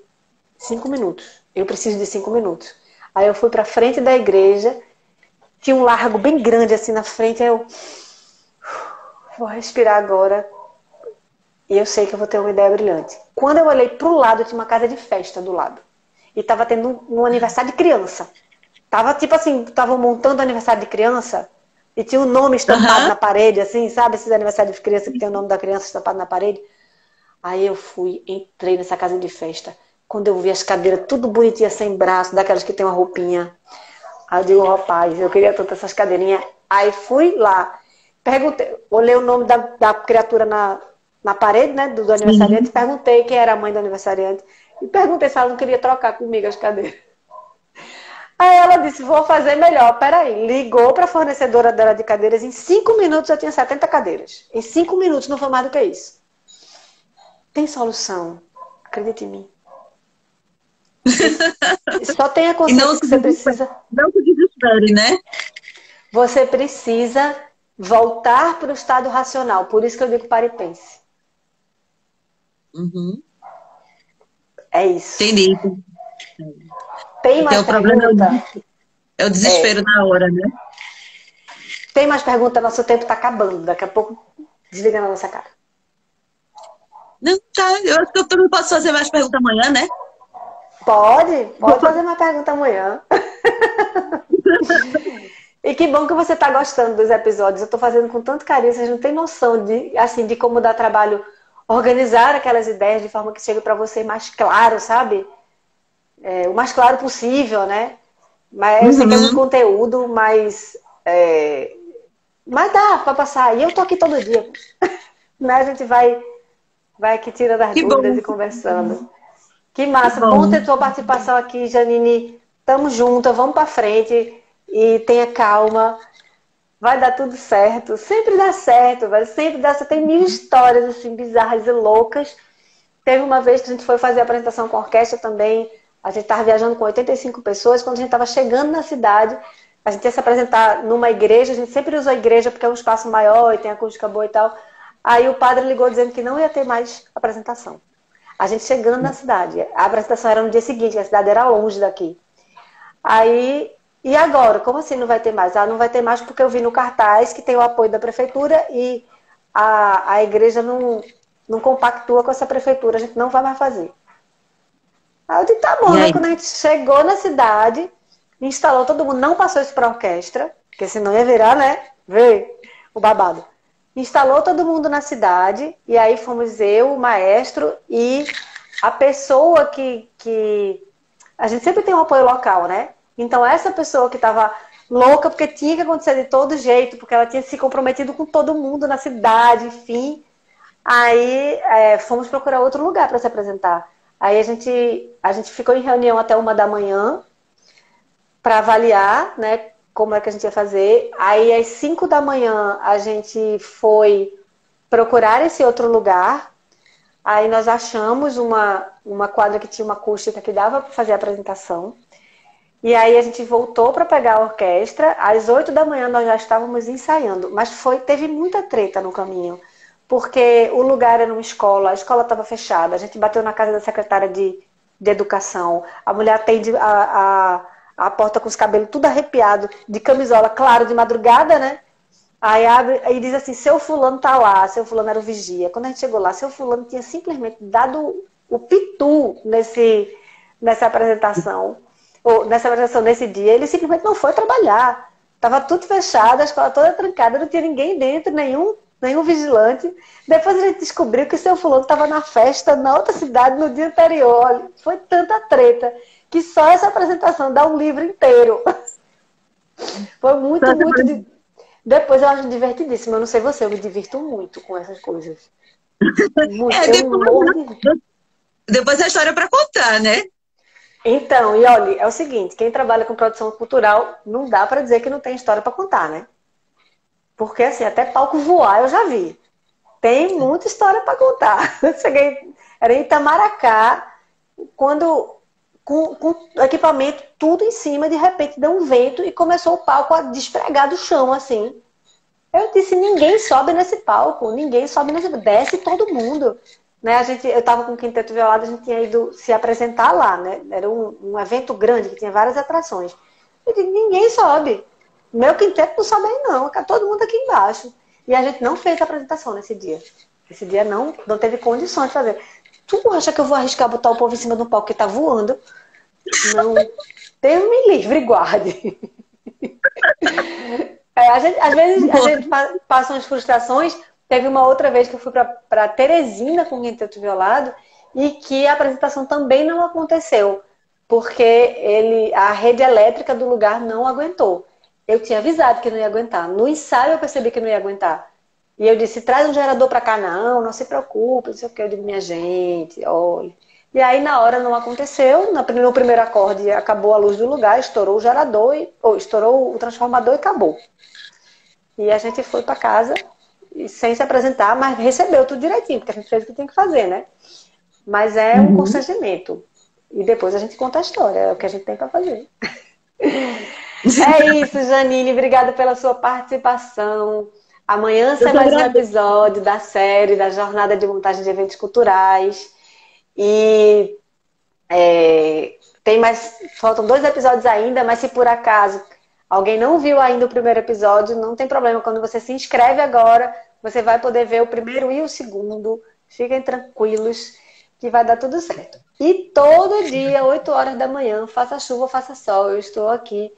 5 minutos. Eu preciso de 5 minutos. Aí eu fui para frente da igreja, tinha um largo bem grande assim na frente, aí eu vou respirar agora e eu sei que eu vou ter uma ideia brilhante. Quando eu olhei para o lado, tinha uma casa de festa do lado. E tava tendo um aniversário de criança. Tava tipo assim, estavam montando aniversário de criança e tinha um nome estampado na parede, assim, sabe? Esses aniversários de criança que tem o nome da criança estampado na parede. Aí eu entrei nessa casa de festa. Quando eu vi as cadeiras tudo bonitinhas, sem braço, daquelas que tem uma roupinha. Aí eu digo, rapaz, eu queria tanto essas cadeirinhas. Aí fui lá, perguntei, olhei o nome da criatura na parede, né, do aniversariante, perguntei quem era a mãe do aniversariante. E perguntei se ela não queria trocar comigo as cadeiras. Aí ela disse, vou fazer melhor, peraí. Ligou para a fornecedora dela de cadeiras, em 5 minutos eu tinha 70 cadeiras. Em 5 minutos, não foi mais do que isso. Tem solução, acredite em mim. Só tenha consciência que você precisa... Não se desespere, né? Você precisa voltar para o estado racional. Por isso que eu digo pare e pense. Uhum. É isso. Entendi. Tem mais pergunta? É o desespero na hora, né? Tem mais pergunta? Nosso tempo está acabando. Daqui a pouco desliga na nossa cara. Não, tá. Eu acho que eu também posso fazer mais pergunta amanhã, né? Pode fazer uma pergunta amanhã. E que bom que você está gostando dos episódios. Eu estou fazendo com tanto carinho, vocês não têm noção de como dá trabalho organizar aquelas ideias de forma que chegue para você mais claro, sabe? O mais claro possível, né? Mas eu sei que é muito conteúdo, mas dá para passar. E eu tô aqui todo dia. Né? A gente vai aqui tirando as dúvidas e conversando. Que massa. Bom ter tua participação aqui, Janine. Tamo junto, vamos para frente. E tenha calma. Vai dar tudo certo. Sempre dá certo, vai sempre dá certo. Tem mil histórias assim, bizarras e loucas. Teve uma vez que a gente foi fazer a apresentação com a orquestra também. A gente estava viajando com 85 pessoas. Quando a gente estava chegando na cidade, a gente ia se apresentar numa igreja. A gente sempre usa a igreja porque é um espaço maior e tem acústica boa e tal. Aí o padre ligou dizendo que não ia ter mais apresentação. A gente chegando na cidade. A apresentação era no dia seguinte, a cidade era longe daqui. Aí, e agora? Como assim não vai ter mais? Não vai ter mais porque eu vi no cartaz que tem o apoio da prefeitura e a igreja não compactua com essa prefeitura. A gente não vai mais fazer. Aí eu disse, tá bom, né? Quando a gente chegou na cidade, instalou todo mundo, não passou isso para a orquestra, porque senão ia virar, né? Vê o babado. Instalou todo mundo na cidade, e aí fomos eu, o maestro e a pessoa que... A gente sempre tem um apoio local, né? Então essa pessoa que estava louca, porque tinha que acontecer de todo jeito, porque ela tinha se comprometido com todo mundo na cidade, enfim. Aí fomos procurar outro lugar para se apresentar. Aí a gente ficou em reunião até 1 da manhã para avaliar, né, como é que a gente ia fazer. Aí às 5 da manhã a gente foi procurar esse outro lugar. Aí nós achamos uma quadra que tinha uma acústica que dava para fazer a apresentação. E aí a gente voltou para pegar a orquestra. Às 8 da manhã nós já estávamos ensaiando. Mas teve muita treta no caminho. Porque o lugar era uma escola, a escola estava fechada, a gente bateu na casa da secretária de educação, a mulher atende a porta com os cabelos tudo arrepiado, de camisola, claro, de madrugada, né? Aí abre e diz assim, seu fulano tá lá, seu fulano era o vigia. Quando a gente chegou lá, seu fulano tinha simplesmente dado o pitu nessa apresentação. ou nessa apresentação nesse dia, ele simplesmente não foi trabalhar. Tava tudo fechado, a escola toda trancada, não tinha ninguém dentro, nenhum vigilante. Depois a gente descobriu que o seu fulano estava na festa na outra cidade no dia anterior. Olha, foi tanta treta que só essa apresentação dá um livro inteiro. Foi muito. Depois eu acho divertidíssimo. Eu não sei você, eu me divirto muito com essas coisas. Muito. Depois a história para contar, né? Então, e olha, é o seguinte, quem trabalha com produção cultural, não dá para dizer que não tem história para contar, né? Porque assim, até palco voar eu já vi. Tem muita história para contar. Eu cheguei, era em Itamaracá, quando com equipamento tudo em cima, de repente deu um vento e começou o palco a despregar do chão, assim. Eu disse, ninguém sobe nesse palco, desce todo mundo. Né, eu estava com o Quinteto Violado, a gente tinha ido se apresentar lá, né? Era um evento grande que tinha várias atrações. Eu disse, ninguém sobe. Meu quinteto não sobe aí não, todo mundo aqui embaixo. E a gente não fez a apresentação nesse dia. Esse dia não teve condições de fazer. Tu acha que eu vou arriscar botar o povo em cima de um palco que tá voando? Não. Deus me livre, guarde. Às vezes a gente passa umas frustrações. Teve uma outra vez que eu fui para Teresina com o Quinteto Violado e que a apresentação também não aconteceu, porque a rede elétrica do lugar não aguentou. Eu tinha avisado que não ia aguentar. No ensaio eu percebi que não ia aguentar. E eu disse, traz um gerador para cá, não se preocupe, não sei o que. Eu digo, minha gente, olha. E aí na hora não aconteceu, no primeiro acorde acabou a luz do lugar, estourou o gerador, estourou o transformador e acabou. E a gente foi para casa sem se apresentar, mas recebeu tudo direitinho, porque a gente fez o que tem que fazer, né? Mas é um constrangimento. E depois a gente conta a história, é o que a gente tem para fazer. É isso, Janine, obrigada pela sua participação. Amanhã sai mais um episódio da série, da Jornada de Eventos Culturais. E faltam 2 episódios ainda, mas se por acaso alguém não viu ainda o primeiro episódio, não tem problema. Quando você se inscreve agora, você vai poder ver o primeiro e o segundo. Fiquem tranquilos que vai dar tudo certo. E todo dia, 8 horas da manhã, faça chuva ou faça sol, eu estou aqui,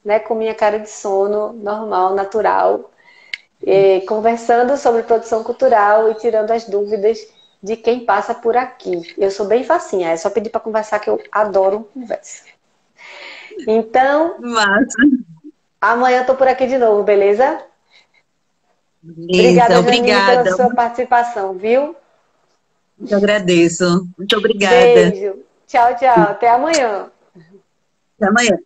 né, com minha cara de sono normal, natural, conversando sobre produção cultural e tirando as dúvidas de quem passa por aqui. Eu sou bem facinha, é só pedir para conversar que eu adoro conversa. Então, amanhã eu tô por aqui de novo, beleza? Obrigada, Janine, pela sua participação, viu? Eu agradeço. Muito obrigada. Beijo. Tchau, tchau. Até amanhã. Até amanhã.